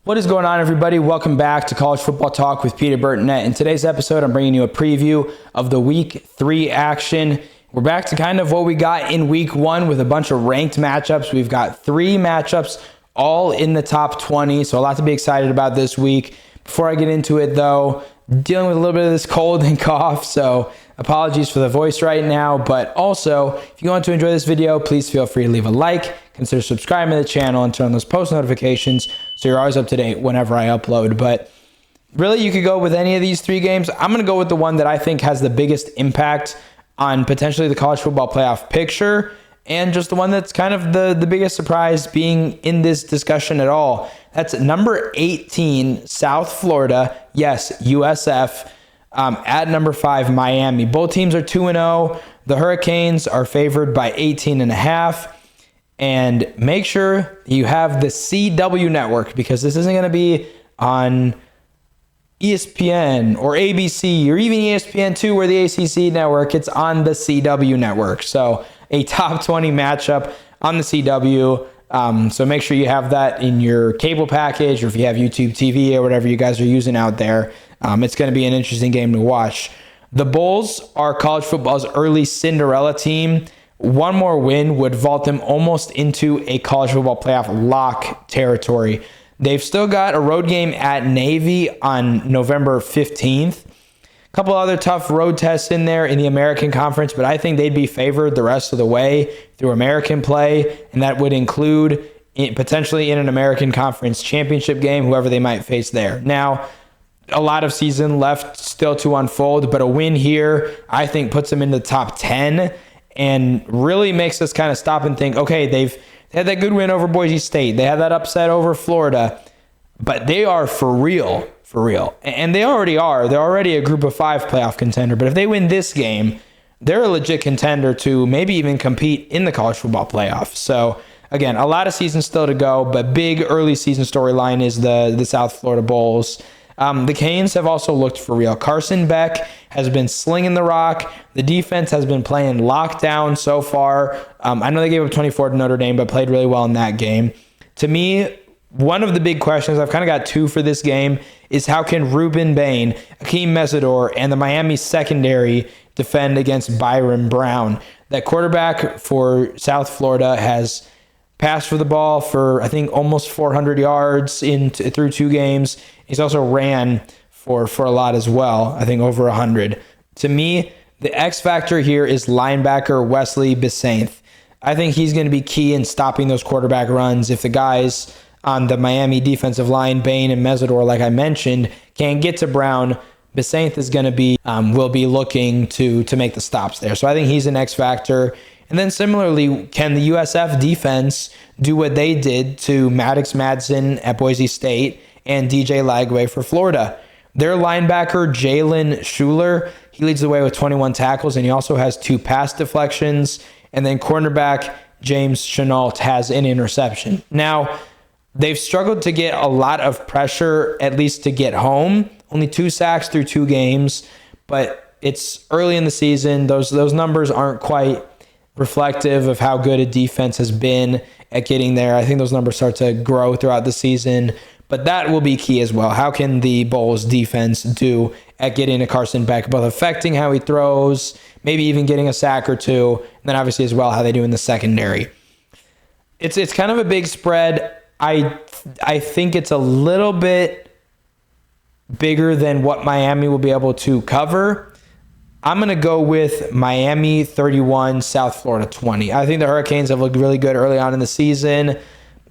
What is going on, everybody? Welcome back to College Football Talk with Peter Burtonette. In today's episode, I'm bringing you a preview of the Week 3 action. We're back to kind of what we got in Week 1 with a bunch of ranked matchups. We've got 3 matchups all in the top 20, so a lot to be excited about this week. Before I get into it, though, dealing with a little bit of this cold and cough, so apologies for the voice right now. But also, if you want to enjoy this video, please feel free to leave a like, consider subscribing to the channel, and turn on those post notifications so you're always up to date whenever I upload. But really, you could go with any of these 3 games. I'm going to go with the one that I think has the biggest impact on potentially the college football playoff picture, and just the one that's kind of the biggest surprise being in this discussion at all. That's number 18, South Florida. Yes, USF. At number 5, Miami. Both teams are 2-0. The Hurricanes are favored by 18.5. And make sure you have the CW network, because this isn't going to be on ESPN or ABC or even ESPN2 or the ACC network. It's on the CW network. So a top 20 matchup on the CW. So make sure you have that in your cable package, or if you have YouTube TV or whatever you guys are using out there. It's going to be an interesting game to watch. The Bulls are college football's early Cinderella team. One more win would vault them almost into a college football playoff lock territory. They've still got a road game at Navy on November 15th. A couple other tough road tests in there in the American Conference, but I think they'd be favored the rest of the way through American play, and that would include potentially in an American Conference championship game, whoever they might face there. Now, a lot of season left still to unfold, but a win here, I think, puts them in the top 10 and really makes us kind of stop and think, okay, they had that good win over Boise State. They had that upset over Florida, but they are for real. And they already are. They're already a group of 5 playoff contender, but if they win this game, they're a legit contender to maybe even compete in the college football playoff. So again, a lot of season still to go, but big early season storyline is the South Florida Bulls. The Canes have also looked for real. Carson Beck has been slinging the rock. The defense has been playing lockdown so far. I know they gave up 24 to Notre Dame, but played really well in that game. To me, one of the big questions, I've kind of got 2 for this game, is how can Ruben Bain, Akeem Mesidor, and the Miami secondary defend against Byron Brown? That quarterback for South Florida has passed for the ball for, I think, almost 400 yards through 2 games. He's also ran for a lot as well, I think over 100. To me, the X factor here is linebacker Wesley Bissainth. I think he's going to be key in stopping those quarterback runs. If the guys on the Miami defensive line, Bain and Mesidor, like I mentioned, can't get to Brown, Bissainth is going to be will be looking to make the stops there. So I think he's an X factor. And then similarly, can the USF defense do what they did to Maddox Madsen at Boise State and DJ Lagway for Florida? Their linebacker, Jalen Schuler, he leads the way with 21 tackles, and he also has 2 pass deflections. And then cornerback James Chenault has an interception. Now, they've struggled to get a lot of pressure, at least to get home. Only 2 sacks through 2 games, but it's early in the season. Those numbers aren't quite reflective of how good a defense has been at getting there. I think those numbers start to grow throughout the season, but that will be key as well. How can the Bulls defense do at getting to Carson Beck, both affecting how he throws, maybe even getting a sack or 2, and then obviously as well how they do in the secondary. It's kind of a big spread. I think it's a little bit bigger than what Miami will be able to cover. I'm going to go with Miami 31, South Florida 20. I think the Hurricanes have looked really good early on in the season.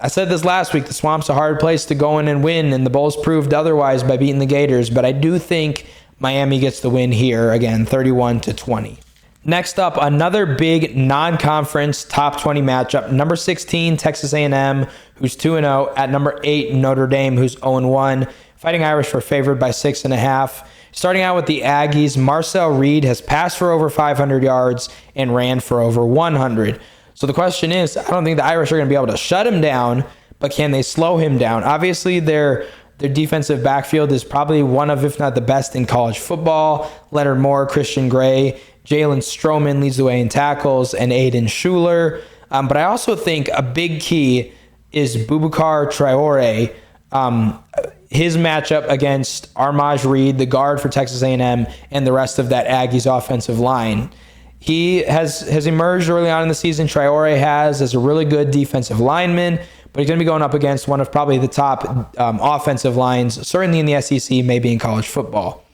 I said this last week, the Swamp's a hard place to go in and win, and the Bulls proved otherwise by beating the Gators, but I do think Miami gets the win here, again, 31-20. Next up, another big non-conference top 20 matchup. Number 16, Texas A&M, who's 2-0, at number 8, Notre Dame, who's 0-1. Fighting Irish were favored by 6.5. Starting out with the Aggies, Marcel Reed has passed for over 500 yards and ran for over 100. So the question is, I don't think the Irish are going to be able to shut him down, but can they slow him down? Obviously, their defensive backfield is probably one of, if not the best in college football. Leonard Moore, Christian Gray, Jalen Stroman leads the way in tackles, and Aiden Schuler. But I also think a big key is Boubacar Traore. His matchup against Armaj Reed, the guard for Texas A&M, and the rest of that Aggies offensive line. He has emerged early on in the season. Traore has as a really good defensive lineman, but he's going to be going up against one of probably the top offensive lines, certainly in the SEC, maybe in college football.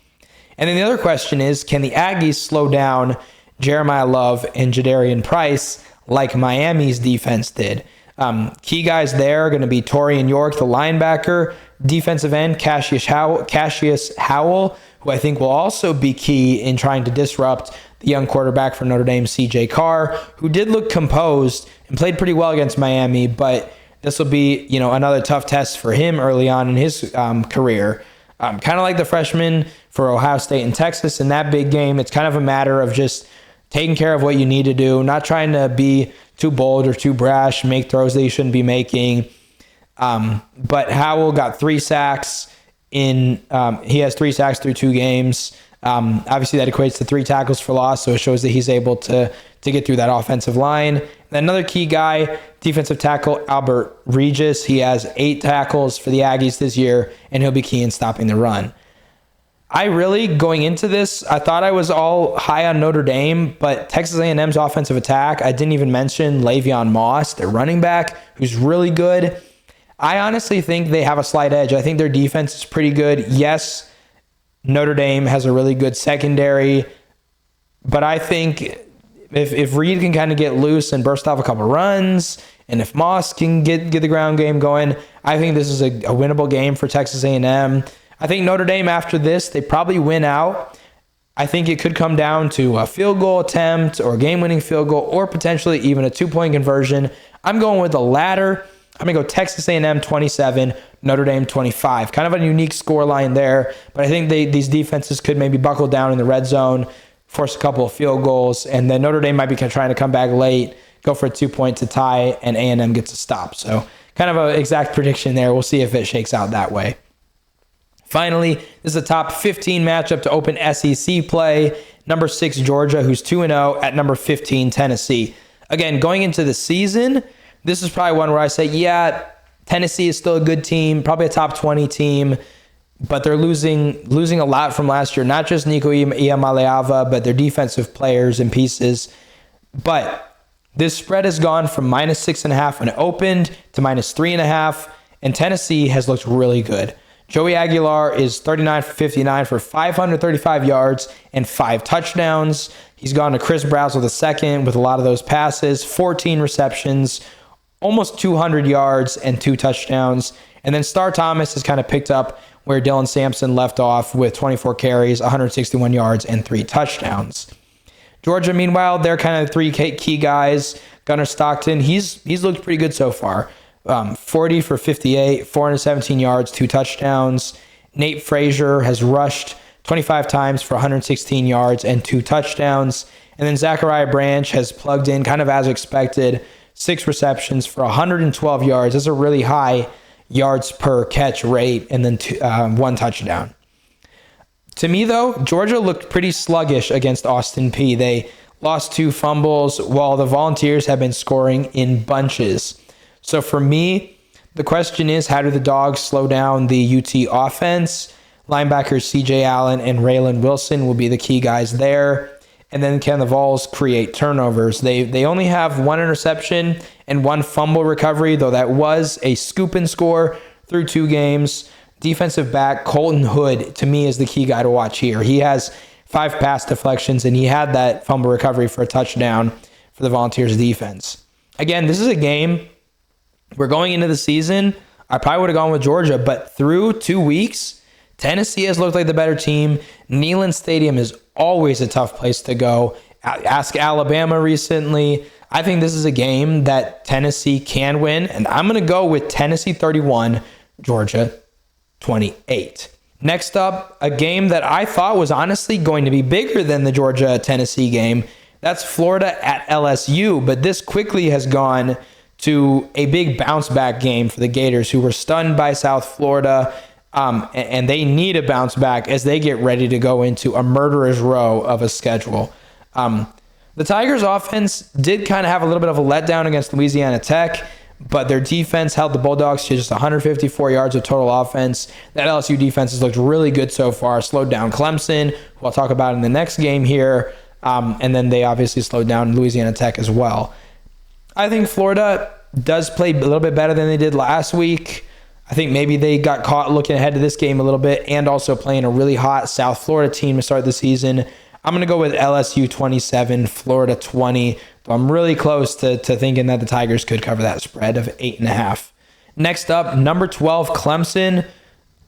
And then the other question is, can the Aggies slow down Jeremiah Love and Jadarian Price like Miami's defense did? Key guys there are going to be Torian York, the linebacker, defensive end Cassius Howell, who I think will also be key in trying to disrupt the young quarterback for Notre Dame, CJ Carr, who did look composed and played pretty well against Miami, but this will be, another tough test for him early on in his career. Kind of like the freshman for Ohio State and Texas in that big game. It's kind of a matter of just taking care of what you need to do, not trying to be too bold or too brash, make throws that you shouldn't be making. But Howell got 3 sacks he has 3 sacks through 2 games. Obviously that equates to 3 tackles for loss, so it shows that he's able to get through that offensive line. And another key guy, defensive tackle Albert Regis. He has 8 tackles for the Aggies this year, and he'll be key in stopping the run. Going into this, I thought I was all high on Notre Dame, but Texas A&M's offensive attack, I didn't even mention Le'Veon Moss, their running back, who's really good. I honestly think they have a slight edge. I think their defense is pretty good. Yes, Notre Dame has a really good secondary, but I think if Reed can kind of get loose and burst off a couple runs, and if Moss can get the ground game going, I think this is a winnable game for Texas A&M. I think Notre Dame, after this, they probably win out. I think it could come down to a field goal attempt or a game-winning field goal or potentially even a 2-point conversion. I'm going with the latter. I'm going to go Texas A&M 27, Notre Dame 25. Kind of a unique score line there, but I think these defenses could maybe buckle down in the red zone, force a couple of field goals, and then Notre Dame might be trying to come back late, go for a 2-point to tie, and A&M gets a stop. So kind of an exact prediction there. We'll see if it shakes out that way. Finally, this is a top 15 matchup to open SEC play. Number 6, Georgia, who's 2-0 at number 15, Tennessee. Again, going into the season, this is probably one where I say, yeah, Tennessee is still a good team, probably a top 20 team, but they're losing a lot from last year. Not just Nico Iamaleava, but their defensive players and pieces. But this spread has gone from -6.5 when it opened to -3.5, and Tennessee has looked really good. Joey Aguilar is 39 for 59 for 535 yards and 5 touchdowns. He's gone to Chris Brazzell II with a lot of those passes, 14 receptions, almost 200 yards and 2 touchdowns. And then Star Thomas has kind of picked up where Dylan Sampson left off with 24 carries, 161 yards, and 3 touchdowns. Georgia, meanwhile, they're kind of 3 key guys. Gunnar Stockton, he's looked pretty good so far. 40 for 58, 417 yards, 2 touchdowns. Nate Frazier has rushed 25 times for 116 yards and 2 touchdowns. And then Zachariah Branch has plugged in kind of as expected, 6 receptions for 112 yards. That's a really high yards per catch rate, and then 1 touchdown. To me, though, Georgia looked pretty sluggish against Austin Peay. They lost 2 fumbles while the Volunteers have been scoring in bunches. So for me, the question is, how do the Dawgs slow down the UT offense? Linebackers CJ Allen and Raylan Wilson will be the key guys there. And then can the Vols create turnovers? They only have 1 interception and 1 fumble recovery, though that was a scoop and score through 2 games. Defensive back Colton Hood, to me, is the key guy to watch here. He has 5 pass deflections, and he had that fumble recovery for a touchdown for the Volunteers defense. Again, this is a game where going into the season, I probably would have gone with Georgia, but through 2 weeks, Tennessee has looked like the better team. Neyland Stadium is always a tough place to go. Ask Alabama recently. I think this is a game that Tennessee can win, and I'm going to go with Tennessee 31, Georgia 28. Next up, a game that I thought was honestly going to be bigger than the Georgia-Tennessee game. That's Florida at LSU, but this quickly has gone to a big bounce-back game for the Gators, who were stunned by South Florida, and they need a bounce back as they get ready to go into a murderer's row of a schedule. The Tigers' offense did kind of have a little bit of a letdown against Louisiana Tech, but their defense held the Bulldogs to just 154 yards of total offense. That LSU defense has looked really good so far, slowed down Clemson, who I'll talk about in the next game here, and then they obviously slowed down Louisiana Tech as well. I think Florida does play a little bit better than they did last week. I think maybe they got caught looking ahead to this game a little bit and also playing a really hot South Florida team to start the season. I'm going to go with LSU 27, Florida 20. So I'm really close to thinking that the Tigers could cover that spread of 8.5. Next up, number 12, Clemson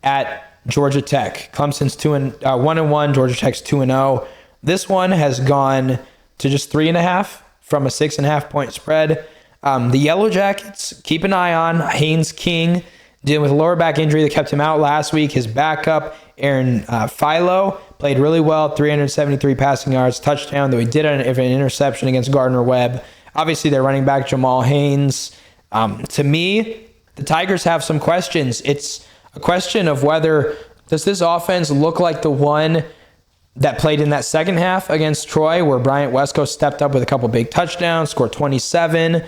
at Georgia Tech. Clemson's 1-1, Georgia Tech's 2-0. This one has gone to just 3.5 from a 6.5 point spread. The Yellow Jackets, keep an eye on Haynes King, dealing with a lower back injury that kept him out last week. His backup, Aaron Philo, played really well, 373 passing yards, touchdown, though he did an interception against Gardner-Webb. Obviously, their running back, Jamal Haynes. To me, the Tigers have some questions. It's a question of whether, does this offense look like the one that played in that second half against Troy, where Bryant Wesco stepped up with a couple big touchdowns, scored 27,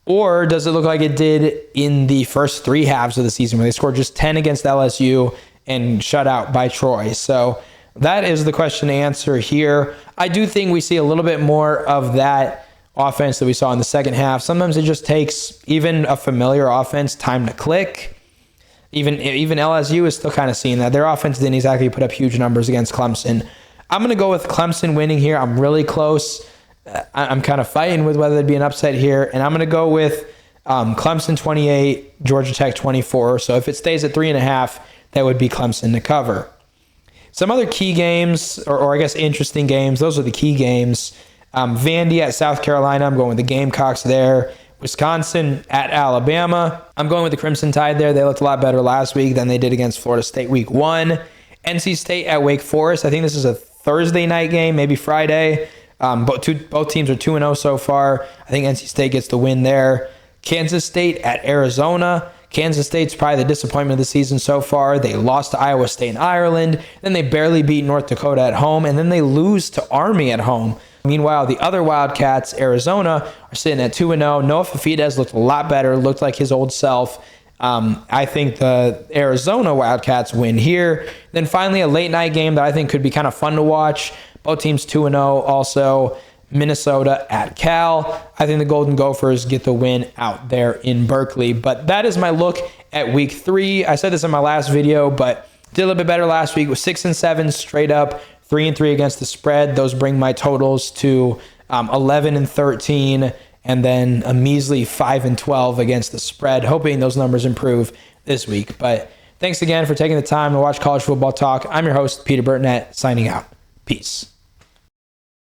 or does it look like it did in the first three halves of the season, where they scored just 10 against LSU and shut out by Troy? So that is the question to answer here. I do think we see a little bit more of that offense that we saw in the second half. Sometimes it just takes even a familiar offense time to click. Even LSU is still kind of seeing that. Their offense didn't exactly put up huge numbers against Clemson. I'm going to go with Clemson winning here. I'm really close. I'm kind of fighting with whether there'd be an upset here. And I'm going to go with Clemson 28, Georgia Tech 24. So if it stays at 3.5, that would be Clemson to cover. Some other key games, or I guess interesting games, those are the key games. Vandy at South Carolina, I'm going with the Gamecocks there. Wisconsin at Alabama, I'm going with the Crimson Tide there. They looked a lot better last week than they did against Florida State week 1. NC State at Wake Forest, I think this is a Thursday night game, maybe Friday. Both teams are 2-0 so far. I think NC State gets the win there. Kansas State at Arizona. Kansas State's probably the disappointment of the season so far. They lost to Iowa State and Ireland. Then they barely beat North Dakota at home. And then they lose to Army at home. Meanwhile, the other Wildcats, Arizona, are sitting at 2-0. Noah Fafita looked a lot better, looked like his old self. I think the Arizona Wildcats win here. Then finally, a late night game that I think could be kind of fun to watch. Both teams 2-0 also. Minnesota at Cal. I think the Golden Gophers get the win out there in Berkeley. But that is my look at week 3. I said this in my last video, but did a little bit better last week with 6-7 straight up, 3-3 against the spread. Those bring my totals to 11-13, and then a measly 5-12 against the spread. Hoping those numbers improve this week. But thanks again for taking the time to watch College Football Talk. I'm your host, Peter Burtonette, signing out. Peace.